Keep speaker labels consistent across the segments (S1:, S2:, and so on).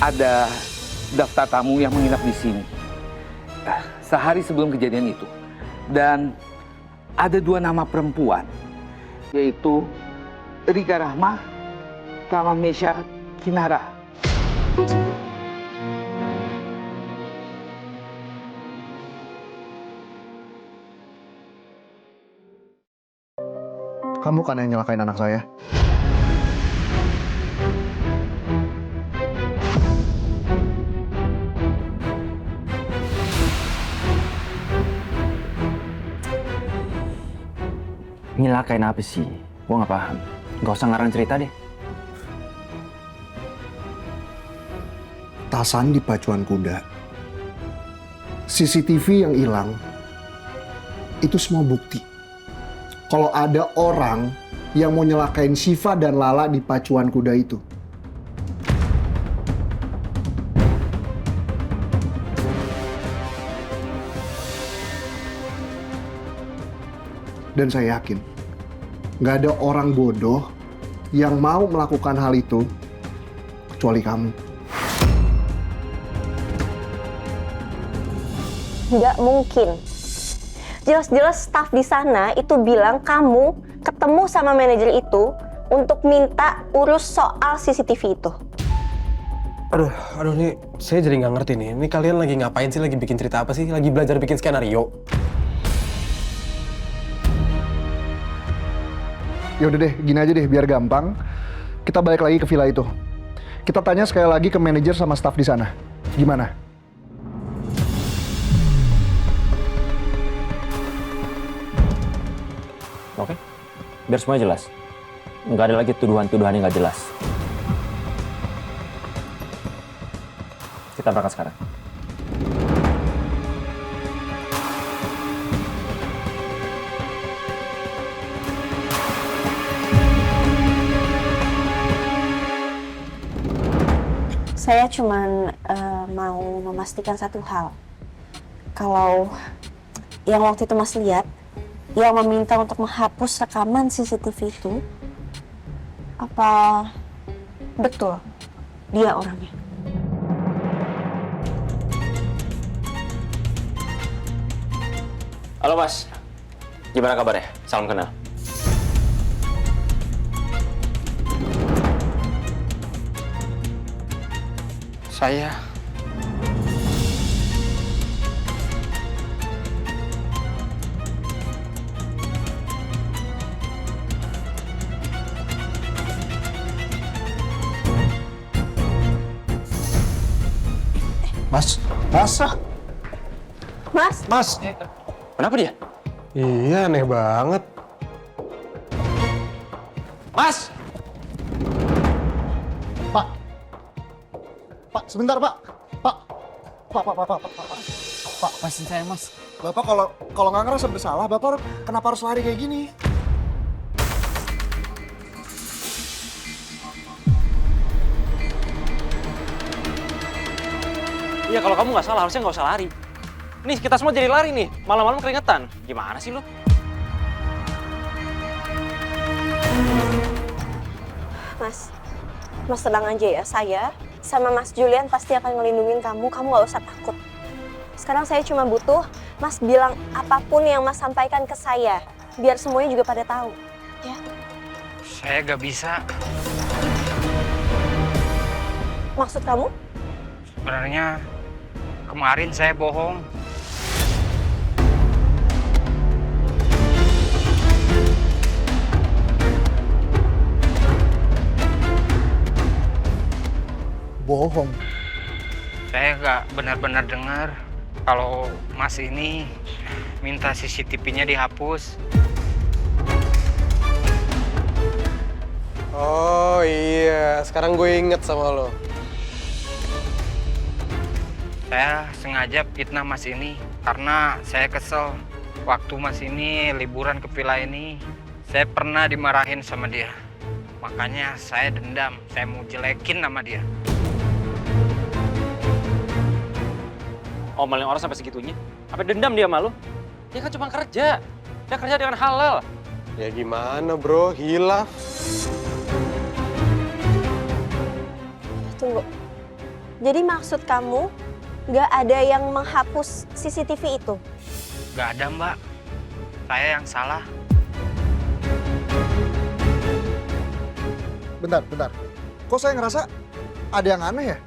S1: ada daftar tamu yang menginap di sini. Sehari sebelum kejadian itu. Dan ada 2 nama perempuan, yaitu Rika Rahma sama Mesya Kinara.
S2: Kamu kan yang nyelakain anak saya.
S3: Nyelakain apa sih? Gua nggak paham. Gak usah ngarang cerita deh.
S2: Tasan di pacuan kuda. CCTV yang hilang. Itu semua bukti. Kalau ada orang yang mau nyelakain Syifa dan Lala di pacuan kuda itu. Dan saya yakin, nggak ada orang bodoh yang mau melakukan hal itu, kecuali kamu.
S4: Nggak mungkin. Jelas-jelas staf di sana itu bilang kamu ketemu sama manajer itu untuk minta urus soal CCTV itu.
S5: Aduh nih, saya jadi nggak ngerti nih. Ini kalian lagi ngapain sih? Lagi bikin cerita apa sih? Lagi belajar bikin skenario?
S2: Ya udah deh, gini aja deh, biar gampang. Kita balik lagi ke villa itu. Kita tanya sekali lagi ke manajer sama staf di sana. Gimana?
S3: Oke? Biar semua jelas. Nggak ada lagi tuduhan-tuduhan yang nggak jelas. Kita berangkat sekarang.
S4: Saya cuman mau memastikan satu hal. Kalau yang waktu itu Mas lihat, yang meminta untuk menghapus rekaman CCTV itu, apa betul dia orangnya?
S3: Halo Mas, gimana kabarnya? Salam kenal.
S5: Saya...
S2: Mas?
S5: Mas!
S3: Kenapa dia?
S5: Iya, aneh banget.
S3: Mas!
S2: Pak, sebentar Pak. Pak,
S3: Pasin saya Mas.
S2: Bapak kalau nggak ngerasa bersalah, Bapak kenapa harus lari kayak gini?
S3: Iya, kalau kamu nggak salah, harusnya nggak usah lari. Nih, kita semua jadi lari nih. Malam-malam keringetan. Gimana sih lu?
S4: Mas tenang aja ya. Saya sama Mas Julian pasti akan ngelindungin kamu. Kamu nggak usah takut. Sekarang saya cuma butuh Mas bilang apapun yang Mas sampaikan ke saya. Biar semuanya juga pada tahu. Ya?
S6: Saya gak bisa.
S4: Maksud kamu?
S6: Sebenarnya kemarin saya bohong.
S2: Bohong.
S6: Saya gak benar-benar dengar kalau Mas ini minta CCTV-nya dihapus.
S5: Oh iya, sekarang gue inget sama lo.
S6: Saya sengaja fitnah Mas ini karena saya kesel. Waktu Mas ini liburan ke villa ini, saya pernah dimarahin sama dia. Makanya saya dendam, saya mau jelekin nama dia.
S3: Omelin orang sampai segitunya. Apa dendam dia sama lu? Dia kan cuma kerja. Dia kerja dengan halal.
S5: Ya gimana bro, hilaf.
S4: Tunggu. Jadi maksud kamu nggak ada yang menghapus CCTV itu?
S6: Gak ada Mbak, saya yang salah.
S2: Bentar. Kok saya ngerasa ada yang aneh ya?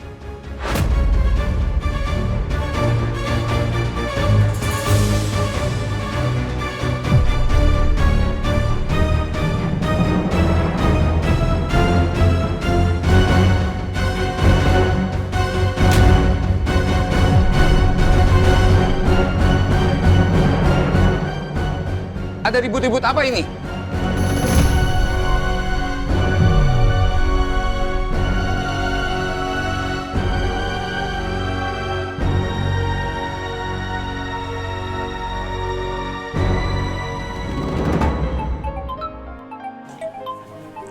S1: Ada ribut-ribut apa ini?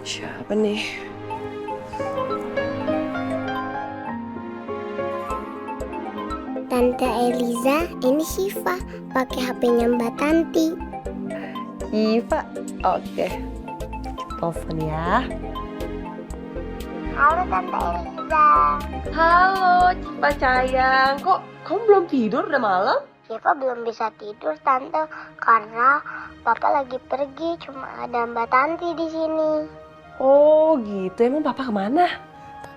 S7: Siapa nih?
S8: Tante Eliza, ini Syifa, pakai HP-nya Mbak Tanti.
S7: Syifa. Oke. Telepon ya.
S8: Halo Tante Eliza.
S7: Halo, Syifa sayang. Kok kamu belum tidur udah malam?
S8: Syifa belum bisa tidur Tante karena Papa lagi pergi, cuma ada Mbak Tanti di sini.
S7: Oh gitu, emang Papa kemana?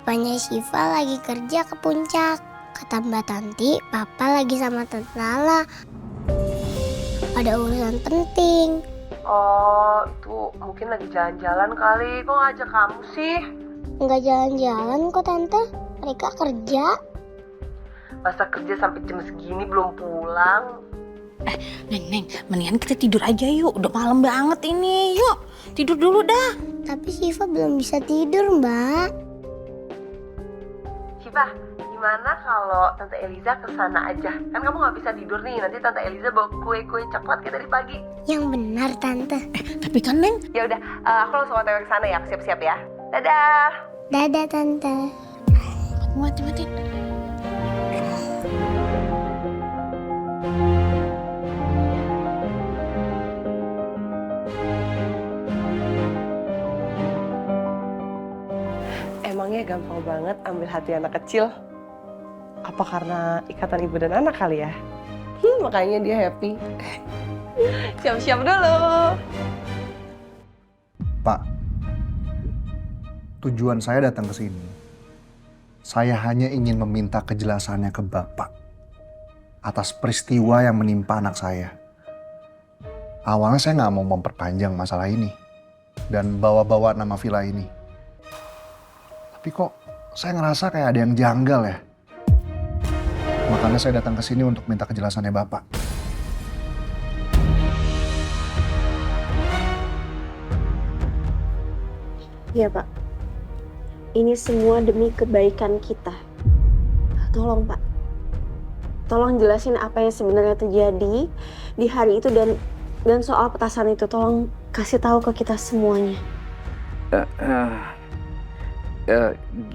S8: Papanya Syifa lagi kerja ke puncak. Kata Mbak Tanti, Papa lagi sama Tante Lala. Ada urusan penting.
S7: Oh, tuh mungkin lagi jalan-jalan kali. Kok ngajak kamu sih?
S8: Nggak jalan-jalan kok Tante, mereka kerja.
S7: Masa kerja sampai jam segini belum pulang?
S9: Neng, mendingan kita tidur aja yuk. Udah malam banget ini. Yuk, tidur dulu dah.
S8: Tapi Syifa belum bisa tidur, Mbak.
S7: Syifa, gimana kalau Tante Eliza kesana aja? Kan kamu nggak bisa tidur nih. Nanti Tante Eliza bawa kue-kue coklat kayak tadi pagi.
S8: Yang benar, Tante.
S9: Tapi kan Neng,
S7: Ya udah, aku langsung otw ke sana ya. Siap-siap ya. Dadah.
S8: Dadah, Tante.
S9: mati.
S7: Emangnya gampang banget ambil hati anak kecil? Apa karena ikatan ibu dan anak kali ya? Makanya dia happy. Siap-siap dulu.
S2: Pak, tujuan saya datang ke sini, saya hanya ingin meminta kejelasannya ke Bapak atas peristiwa yang menimpa anak saya. Awalnya saya nggak mau memperpanjang masalah ini dan bawa-bawa nama villa ini. Tapi kok saya ngerasa kayak ada yang janggal ya. Makanya saya datang ke sini untuk minta kejelasannya Bapak.
S4: Iya Pak, ini semua demi kebaikan kita. Tolong Pak, tolong jelasin apa yang sebenarnya terjadi di hari itu dan soal petasan itu. Tolong kasih tahu ke kita semuanya.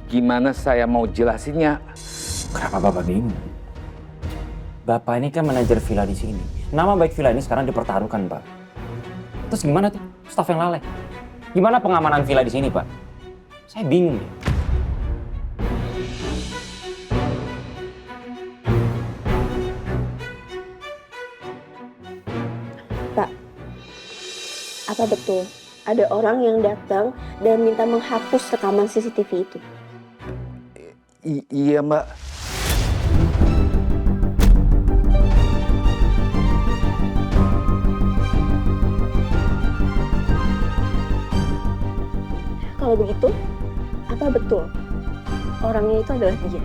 S1: Gimana saya mau jelasinnya?
S10: Kenapa Bapak bingung? Bapak ini kan manajer villa di sini. Nama baik villa ini sekarang dipertaruhkan, Pak. Terus gimana tuh staf yang lalai? Gimana pengamanan villa di sini, Pak? Saya bingung ya.
S4: Pak, apa betul ada orang yang datang dan minta menghapus rekaman CCTV itu?
S1: Iya, Mbak.
S4: Kalau begitu, apa betul orangnya itu adalah dia?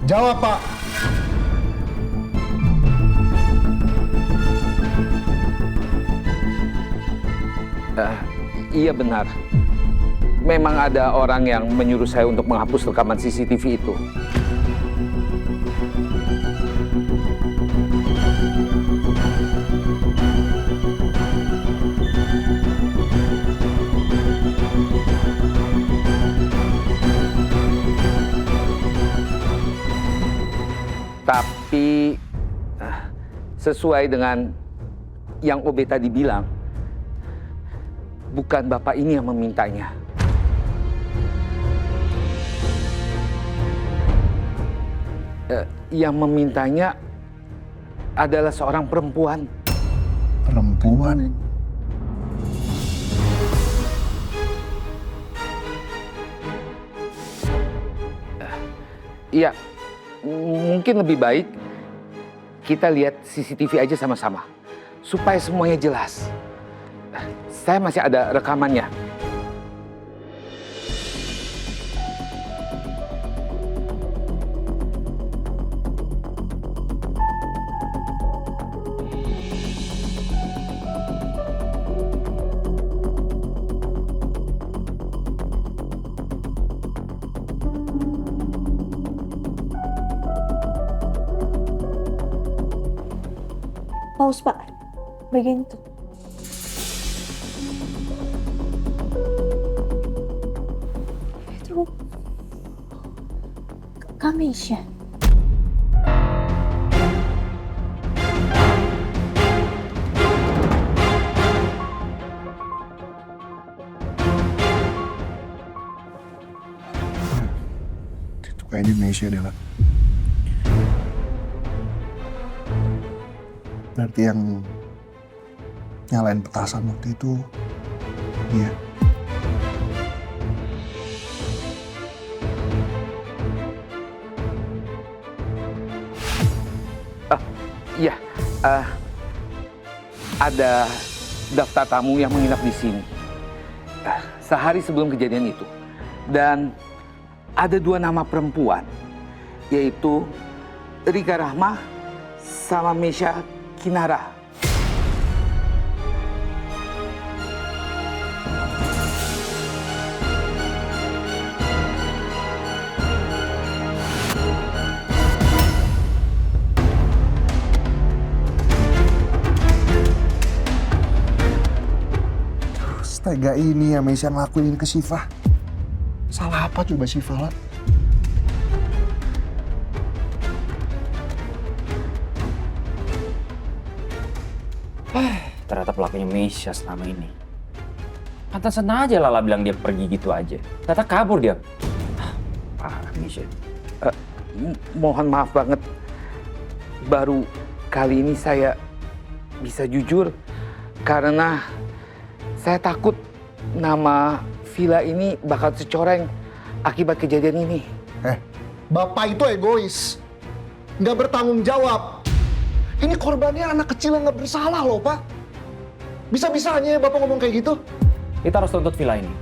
S2: Jawab, Pak.
S1: Iya benar. Memang ada orang yang menyuruh saya untuk menghapus rekaman CCTV itu. Tapi sesuai dengan yang OB tadi bilang, bukan Bapak ini yang memintanya. Yang memintanya adalah seorang perempuan.
S2: Perempuan?
S1: Iya, mungkin lebih baik kita lihat CCTV aja sama-sama. Supaya semuanya jelas. Saya masih ada rekamannya.
S4: Pause, Pak. Bagian itu. Itu Kamesha.
S2: Itu kayaknya Meisha deh, lah. Berarti yang nyalain petasan waktu itu dia.
S1: Iya, ada daftar tamu yang menginap di sini. Sehari sebelum kejadian itu. Dan ada 2 nama perempuan, yaitu Rika Rahma sama Meisha Kinara.
S2: Tega ini ya Meisha ngelakuin ini ke Syifa. Salah apa coba Syifa, lah?
S10: Ternyata pelakunya Meisha selama ini. Pantesan aja Lala bilang dia pergi gitu aja. Ternyata kabur dia. Parah Meisha.
S1: Mohon maaf banget. Baru kali ini saya bisa jujur karena saya takut nama villa ini bakal secoreng akibat kejadian ini.
S2: Bapak itu egois. Nggak bertanggung jawab. Ini korbannya anak kecil yang nggak bersalah loh, Pak. Bisa-bisanya Bapak ngomong kayak gitu?
S10: Kita harus tuntut villa ini.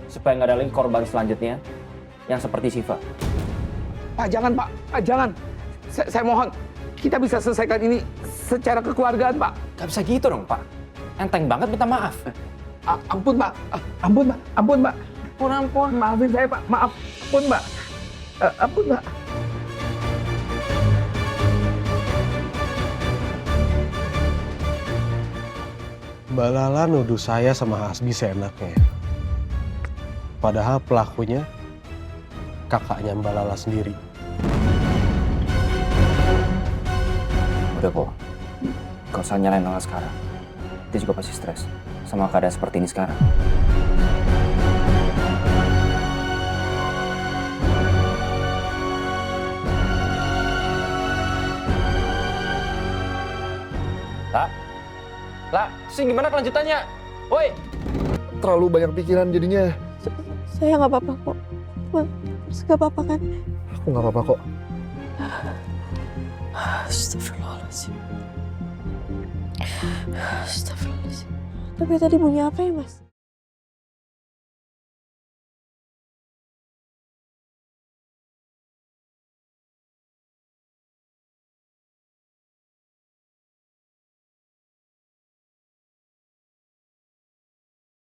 S10: Supaya nggak ada lagi korban selanjutnya yang seperti Syifa.
S1: Pak, jangan Pak. Pak, jangan. Saya mohon. Kita bisa selesaikan ini secara kekeluargaan, Pak.
S10: Gak bisa gitu dong, Pak. Enteng banget minta maaf.
S1: Ampun, Pak. Ampun, Pak. Ampun, Pak. Ampun. Maafin saya, Pak. Maaf. Ampun, Pak. Ampun, Pak.
S5: Mbak Lala nuduh saya sama Hasbi seenaknya. Padahal pelakunya kakaknya Mbak Lala sendiri.
S10: Udah kok. Gak usah nyalain Lala sekarang. Dia juga pasti stres sama keadaan seperti ini sekarang. Lah, terus gimana kelanjutannya? Woi!
S2: Terlalu banyak pikiran jadinya.
S4: Saya nggak apa-apa kok. Mas nggak apa-apa kan?
S2: Aku nggak apa-apa kok.
S4: Astagfirullahaladzim. Astagfirullahaladzim. Tapi tadi bunyi apa ya, Mas?